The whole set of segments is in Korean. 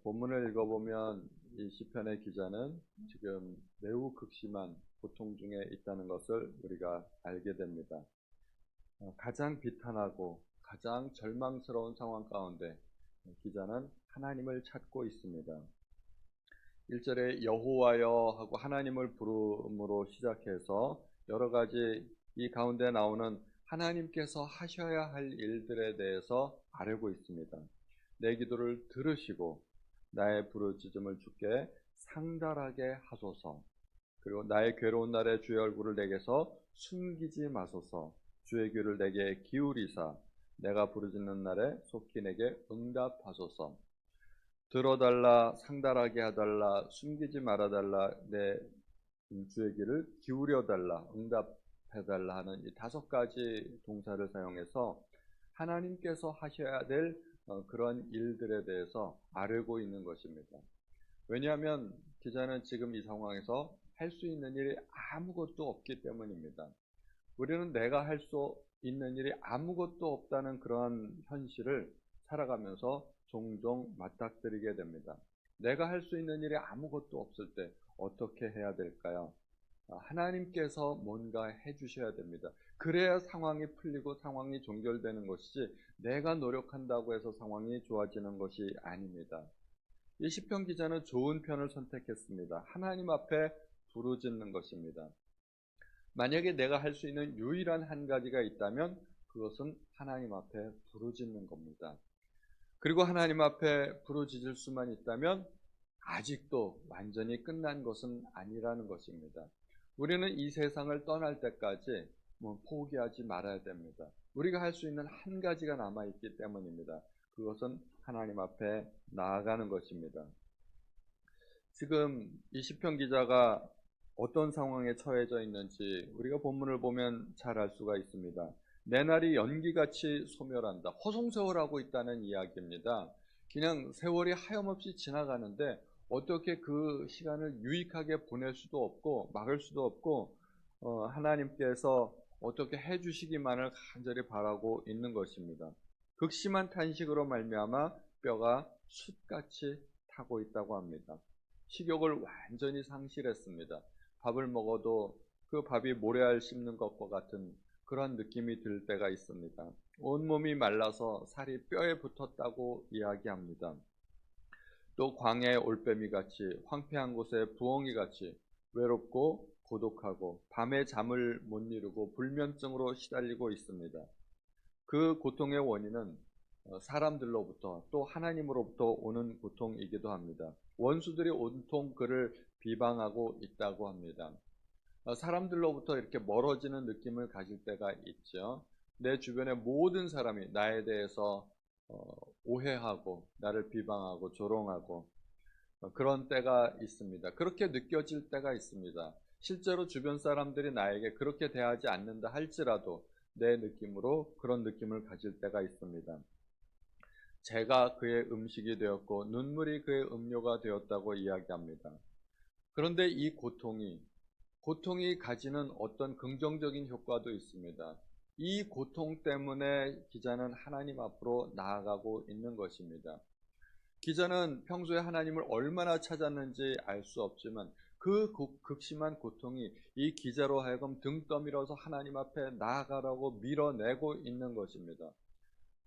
본문을 읽어보면 이 시편의 기자는 지금 매우 극심한 고통 중에 있다는 것을 우리가 알게 됩니다. 가장 비탄하고 가장 절망스러운 상황 가운데 기자는 하나님을 찾고 있습니다. 1절에 여호와여 하고 하나님을 부름으로 시작해서 여러 가지 이 가운데 나오는 하나님께서 하셔야 할 일들에 대해서 아뢰고 있습니다. 내 기도를 들으시고 나의 부르짖음을 주께 상달하게 하소서. 그리고 나의 괴로운 날에 주의 얼굴을 내게서 숨기지 마소서. 주의 귀를 내게 기울이사 내가 부르짖는 날에 속히 내게 응답하소서. 들어달라, 상달하게 하달라, 숨기지 말아달라, 내 주의 귀를 기울여달라, 응답해달라 하는 이 5가지 동사를 사용해서 하나님께서 하셔야 될 그런 일들에 대해서 아뢰고 있는 것입니다. 왜냐하면 기자는 지금 이 상황에서 할 수 있는 일이 아무것도 없기 때문입니다. 우리는 내가 할 수 있는 일이 아무것도 없다는 그러한 현실을 살아가면서 종종 맞닥뜨리게 됩니다. 내가 할 수 있는 일이 아무것도 없을 때 어떻게 해야 될까요? 하나님께서 뭔가 해주셔야 됩니다. 그래야 상황이 풀리고 상황이 종결되는 것이지 내가 노력한다고 해서 상황이 좋아지는 것이 아닙니다. 이 시편 기자는 좋은 편을 선택했습니다. 하나님 앞에 부르짖는 것입니다. 만약에 내가 할 수 있는 유일한 한 가지가 있다면 그것은 하나님 앞에 부르짖는 겁니다. 그리고 하나님 앞에 부르짖을 수만 있다면 아직도 완전히 끝난 것은 아니라는 것입니다. 우리는 이 세상을 떠날 때까지 포기하지 말아야 됩니다. 우리가 할 수 있는 한 가지가 남아있기 때문입니다. 그것은 하나님 앞에 나아가는 것입니다. 지금 이 시편 기자가 어떤 상황에 처해져 있는지 우리가 본문을 보면 잘 알 수가 있습니다. 내 날이 연기같이 소멸한다. 허송세월하고 있다는 이야기입니다. 그냥 세월이 하염없이 지나가는데 어떻게 그 시간을 유익하게 보낼 수도 없고 막을 수도 없고 하나님께서 어떻게 해주시기만을 간절히 바라고 있는 것입니다. 극심한 탄식으로 말미암아 뼈가 숯같이 타고 있다고 합니다. 식욕을 완전히 상실했습니다. 밥을 먹어도 그 밥이 모래알 씹는 것과 같은 그런 느낌이 들 때가 있습니다. 온몸이 말라서 살이 뼈에 붙었다고 이야기합니다. 또 광야의 올빼미같이 황폐한 곳에 부엉이같이 외롭고 고독하고 밤에 잠을 못 이루고 불면증으로 시달리고 있습니다. 그 고통의 원인은 사람들로부터 또 하나님으로부터 오는 고통이기도 합니다. 원수들이 온통 그를 비방하고 있다고 합니다. 사람들로부터 이렇게 멀어지는 느낌을 가질 때가 있죠. 내 주변의 모든 사람이 나에 대해서 오해하고 나를 비방하고 조롱하고 그런 때가 있습니다. 그렇게 느껴질 때가 있습니다. 실제로 주변 사람들이 나에게 그렇게 대하지 않는다 할지라도 내 느낌으로 그런 느낌을 가질 때가 있습니다. 제가 그의 음식이 되었고 눈물이 그의 음료가 되었다고 이야기합니다. 그런데 이 고통이 가지는 어떤 긍정적인 효과도 있습니다. 이 고통 때문에 기자는 하나님 앞으로 나아가고 있는 것입니다. 기자는 평소에 하나님을 얼마나 찾았는지 알 수 없지만 그 극심한 고통이 이 기자로 하여금 등 떠밀어서 하나님 앞에 나아가라고 밀어내고 있는 것입니다.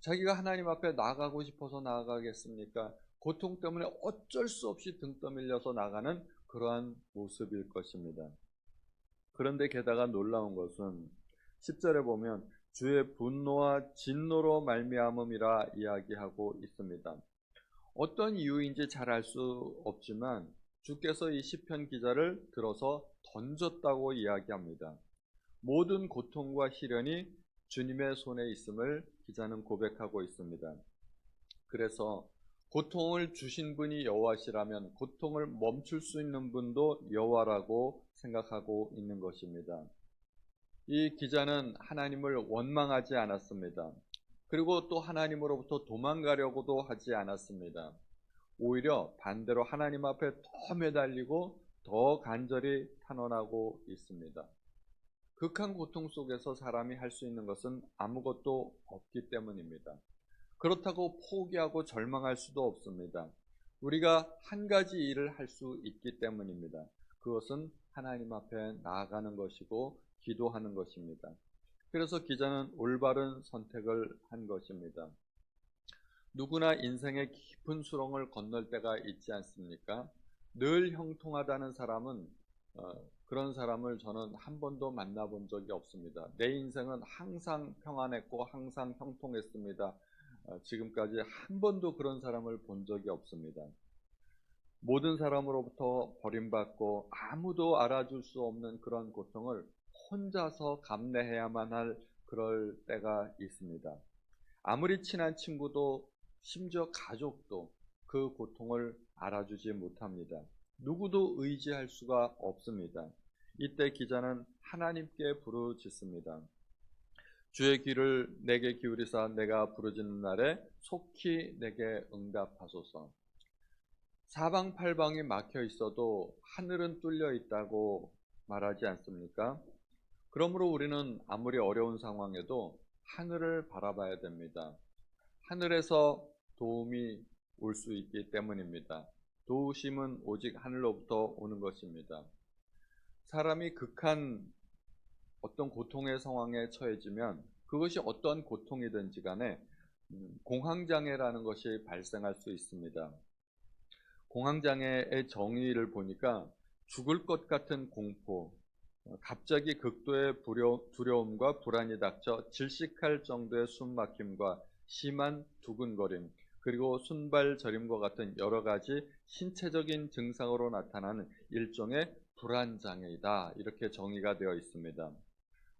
자기가 하나님 앞에 나아가고 싶어서 나아가겠습니까? 고통 때문에 어쩔 수 없이 등 떠밀려서 나가는 그러한 모습일 것입니다. 그런데 게다가 놀라운 것은 10절에 보면 주의 분노와 진노로 말미암음이라 이야기하고 있습니다. 어떤 이유인지 잘 알 수 없지만 주께서 이 시편 기자를 들어서 던졌다고 이야기합니다. 모든 고통과 시련이 주님의 손에 있음을 기자는 고백하고 있습니다. 그래서 고통을 주신 분이 여호와시라면 고통을 멈출 수 있는 분도 여호와라고 생각하고 있는 것입니다. 이 기자는 하나님을 원망하지 않았습니다. 그리고 또 하나님으로부터 도망가려고도 하지 않았습니다. 오히려 반대로 하나님 앞에 더 매달리고 더 간절히 탄원하고 있습니다. 극한 고통 속에서 사람이 할 수 있는 것은 아무것도 없기 때문입니다. 그렇다고 포기하고 절망할 수도 없습니다. 우리가 한 가지 일을 할 수 있기 때문입니다. 그것은 하나님 앞에 나아가는 것이고 기도하는 것입니다. 그래서 기자는 올바른 선택을 한 것입니다. 누구나 인생의 깊은 수렁을 건널 때가 있지 않습니까? 늘 형통하다는 사람은 그런 사람을 저는 한 번도 만나본 적이 없습니다. 내 인생은 항상 평안했고 항상 형통했습니다. 지금까지 한 번도 그런 사람을 본 적이 없습니다. 모든 사람으로부터 버림받고 아무도 알아줄 수 없는 그런 고통을 혼자서 감내해야만 할 그럴 때가 있습니다. 아무리 친한 친구도 심지어 가족도 그 고통을 알아주지 못합니다. 누구도 의지할 수가 없습니다. 이때 기자는 하나님께 부르짖습니다. 주의 귀를 내게 기울이사 내가 부르짖는 날에 속히 내게 응답하소서. 사방팔방이 막혀 있어도 하늘은 뚫려 있다고 말하지 않습니까? 그러므로 우리는 아무리 어려운 상황에도 하늘을 바라봐야 됩니다. 하늘에서 도움이 올 수 있기 때문입니다. 도우심은 오직 하늘로부터 오는 것입니다. 사람이 극한 어떤 고통의 상황에 처해지면 그것이 어떤 고통이든지 간에 공황장애라는 것이 발생할 수 있습니다. 공황장애의 정의를 보니까 죽을 것 같은 공포, 갑자기 극도의 두려움과 불안이 닥쳐 질식할 정도의 숨막힘과 심한 두근거림, 그리고 순발 저림과 같은 여러 가지 신체적인 증상으로 나타나는 일종의 불안장애이다. 이렇게 정의가 되어 있습니다.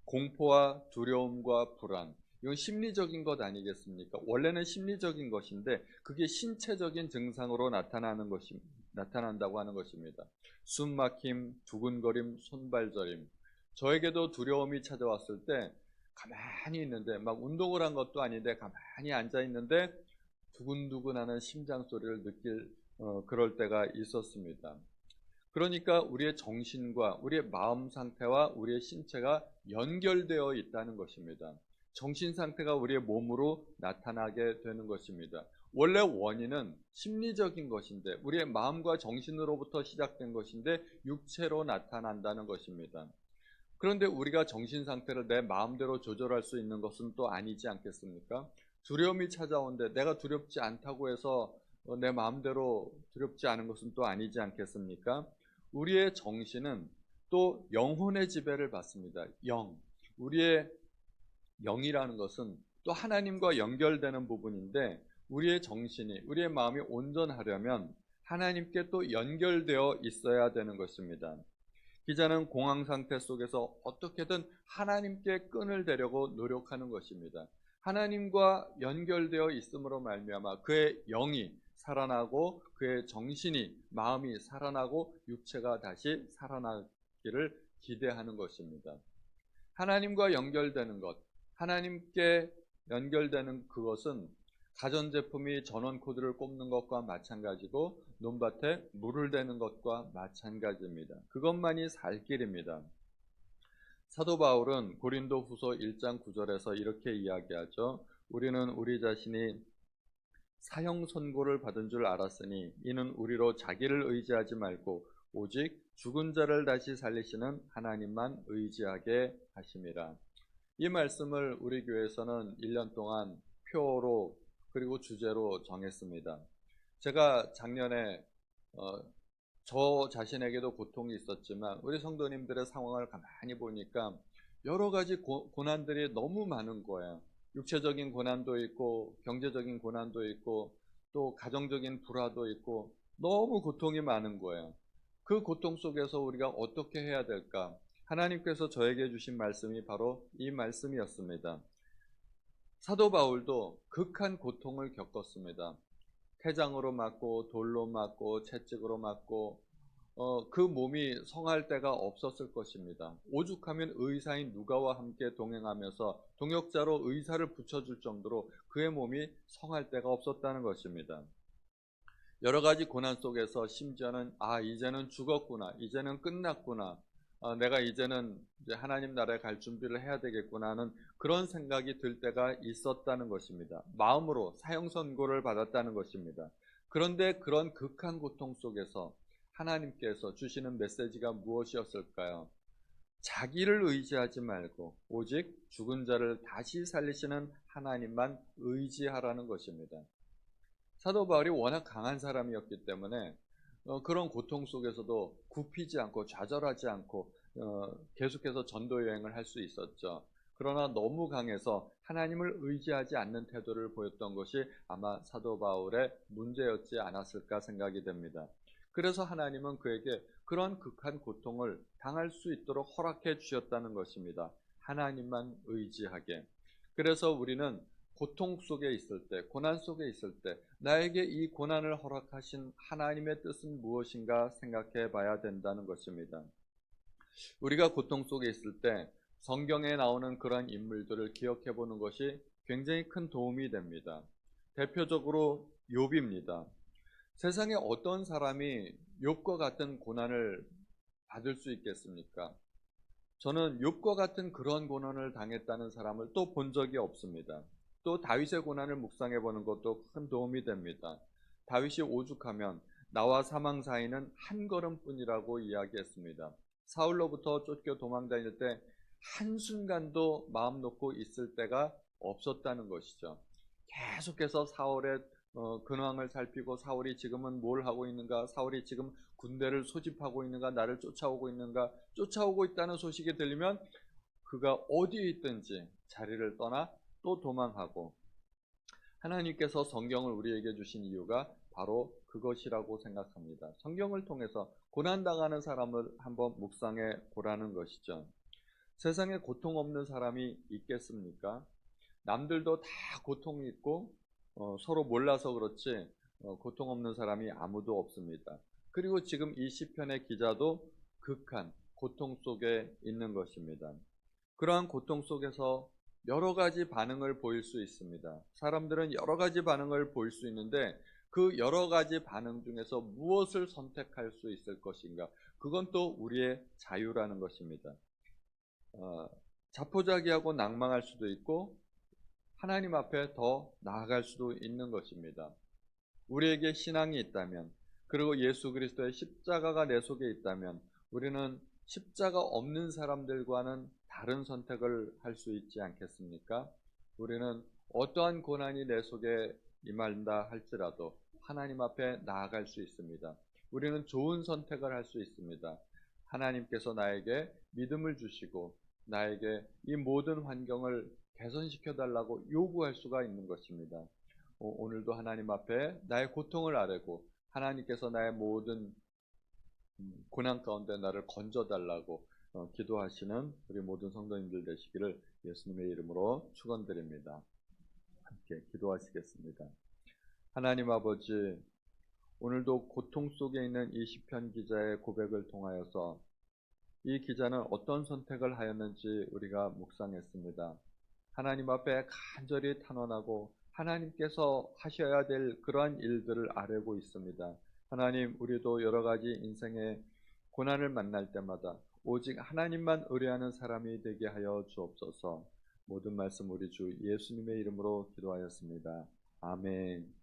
공포와 두려움과 불안, 이건 심리적인 것 아니겠습니까? 원래는 심리적인 것인데 그게 신체적인 증상으로 나타난다고 하는 것입니다. 숨막힘, 두근거림, 손발저림. 저에게도 두려움이 찾아왔을 때 가만히 있는데, 막 운동을 한 것도 아닌데 가만히 앉아 있는데 두근두근하는 심장 소리를 느낄 그럴 때가 있었습니다. 그러니까 우리의 정신과 우리의 마음 상태와 우리의 신체가 연결되어 있다는 것입니다. 정신 상태가 우리의 몸으로 나타나게 되는 것입니다. 원래 원인은 심리적인 것인데 우리의 마음과 정신으로부터 시작된 것인데 육체로 나타난다는 것입니다. 그런데 우리가 정신 상태를 내 마음대로 조절할 수 있는 것은 또 아니지 않겠습니까? 두려움이 찾아오는데 내가 두렵지 않다고 해서 내 마음대로 두렵지 않은 것은 또 아니지 않겠습니까? 우리의 정신은 또 영혼의 지배를 받습니다. 우리의 영이라는 것은 또 하나님과 연결되는 부분인데 우리의 정신이, 우리의 마음이 온전하려면 하나님께 또 연결되어 있어야 되는 것입니다. 기자는 공황 상태 속에서 어떻게든 하나님께 끈을 대려고 노력하는 것입니다. 하나님과 연결되어 있음으로 말미암아 그의 영이 살아나고 그의 정신이, 마음이 살아나고 육체가 다시 살아나기를 기대하는 것입니다. 하나님과 연결되는 것, 하나님께 연결되는 그것은 가전제품이 전원코드를 꼽는 것과 마찬가지고 논밭에 물을 대는 것과 마찬가지입니다. 그것만이 살 길입니다. 사도 바울은 고린도 후서 1장 9절에서 이렇게 이야기하죠. 우리는 우리 자신이 사형 선고를 받은 줄 알았으니 이는 우리로 자기를 의지하지 말고 오직 죽은 자를 다시 살리시는 하나님만 의지하게 하심이라. 이 말씀을 우리 교회에서는 1년 동안 표로 그리고 주제로 정했습니다. 제가 작년에 저 자신에게도 고통이 있었지만 우리 성도님들의 상황을 가만히 보니까 여러 가지 고난들이 너무 많은 거예요. 육체적인 고난도 있고 경제적인 고난도 있고 또 가정적인 불화도 있고 너무 고통이 많은 거예요. 그 고통 속에서 우리가 어떻게 해야 될까? 하나님께서 저에게 주신 말씀이 바로 이 말씀이었습니다. 사도 바울도 극한 고통을 겪었습니다. 태장으로 맞고 돌로 맞고 채찍으로 맞고 그 몸이 성할 데가 없었을 것입니다. 오죽하면 의사인 누가와 함께 동행하면서 동역자로 의사를 붙여줄 정도로 그의 몸이 성할 데가 없었다는 것입니다. 여러 가지 고난 속에서 심지어는 이제는 죽었구나, 이제는 끝났구나, 내가 이제는 이제 하나님 나라에 갈 준비를 해야 되겠구나 하는 그런 생각이 들 때가 있었다는 것입니다. 마음으로 사형 선고를 받았다는 것입니다. 그런데 그런 극한 고통 속에서 하나님께서 주시는 메시지가 무엇이었을까요? 자기를 의지하지 말고 오직 죽은 자를 다시 살리시는 하나님만 의지하라는 것입니다. 사도 바울이 워낙 강한 사람이었기 때문에 그런 고통 속에서도 굽히지 않고 좌절하지 않고 계속해서 전도 여행을 할 수 있었죠. 그러나 너무 강해서 하나님을 의지하지 않는 태도를 보였던 것이 아마 사도 바울의 문제였지 않았을까 생각이 됩니다. 그래서 하나님은 그에게 그런 극한 고통을 당할 수 있도록 허락해 주셨다는 것입니다. 하나님만 의지하게. 그래서 우리는 고통 속에 있을 때, 고난 속에 있을 때 나에게 이 고난을 허락하신 하나님의 뜻은 무엇인가 생각해 봐야 된다는 것입니다. 우리가 고통 속에 있을 때 성경에 나오는 그런 인물들을 기억해 보는 것이 굉장히 큰 도움이 됩니다. 대표적으로 욥입니다. 세상에 어떤 사람이 욥과 같은 고난을 받을 수 있겠습니까? 저는 욥과 같은 그런 고난을 당했다는 사람을 또 본 적이 없습니다. 또 다윗의 고난을 묵상해 보는 것도 큰 도움이 됩니다. 다윗이 오죽하면 나와 사망 사이는 한 걸음뿐이라고 이야기했습니다. 사울로부터 쫓겨 도망 다닐 때 한순간도 마음 놓고 있을 때가 없었다는 것이죠. 계속해서 사울의 근황을 살피고 사울이 지금은 뭘 하고 있는가, 사울이 지금 군대를 소집하고 있는가, 나를 쫓아오고 있는가, 쫓아오고 있다는 소식이 들리면 그가 어디에 있든지 자리를 떠나 또 도망하고, 하나님께서 성경을 우리에게 주신 이유가 바로 그것이라고 생각합니다. 성경을 통해서 고난당하는 사람을 한번 묵상해 보라는 것이죠. 세상에 고통 없는 사람이 있겠습니까? 남들도 다 고통이 있고 서로 몰라서 그렇지 고통 없는 사람이 아무도 없습니다. 그리고 지금 이 시편의 기자도 극한 고통 속에 있는 것입니다. 그러한 고통 속에서 여러 가지 반응을 보일 수 있습니다. 사람들은 여러 가지 반응을 보일 수 있는데 그 여러 가지 반응 중에서 무엇을 선택할 수 있을 것인가? 그건 또 우리의 자유라는 것입니다. 자포자기하고 낭망할 수도 있고 하나님 앞에 더 나아갈 수도 있는 것입니다. 우리에게 신앙이 있다면, 그리고 예수 그리스도의 십자가가 내 속에 있다면 우리는 십자가 없는 사람들과는 다른 선택을 할 수 있지 않겠습니까? 우리는 어떠한 고난이 내 속에 임한다 할지라도 하나님 앞에 나아갈 수 있습니다. 우리는 좋은 선택을 할 수 있습니다. 하나님께서 나에게 믿음을 주시고 나에게 이 모든 환경을 개선시켜 달라고 요구할 수가 있는 것입니다. 오늘도 하나님 앞에 나의 고통을 아뢰고 하나님께서 나의 모든 고난 가운데 나를 건져달라고 기도하시는 우리 모든 성도님들 되시기를 예수님의 이름으로 축원드립니다. 함께 기도하시겠습니다. 하나님 아버지, 오늘도 고통 속에 있는 이 시편 기자의 고백을 통하여서 이 기자는 어떤 선택을 하였는지 우리가 묵상했습니다. 하나님 앞에 간절히 탄원하고 하나님께서 하셔야 될 그러한 일들을 아뢰고 있습니다. 하나님, 우리도 여러 가지 인생의 고난을 만날 때마다 오직 하나님만 의뢰하는 사람이 되게 하여 주옵소서. 모든 말씀 우리 주 예수님의 이름으로 기도하였습니다. 아멘.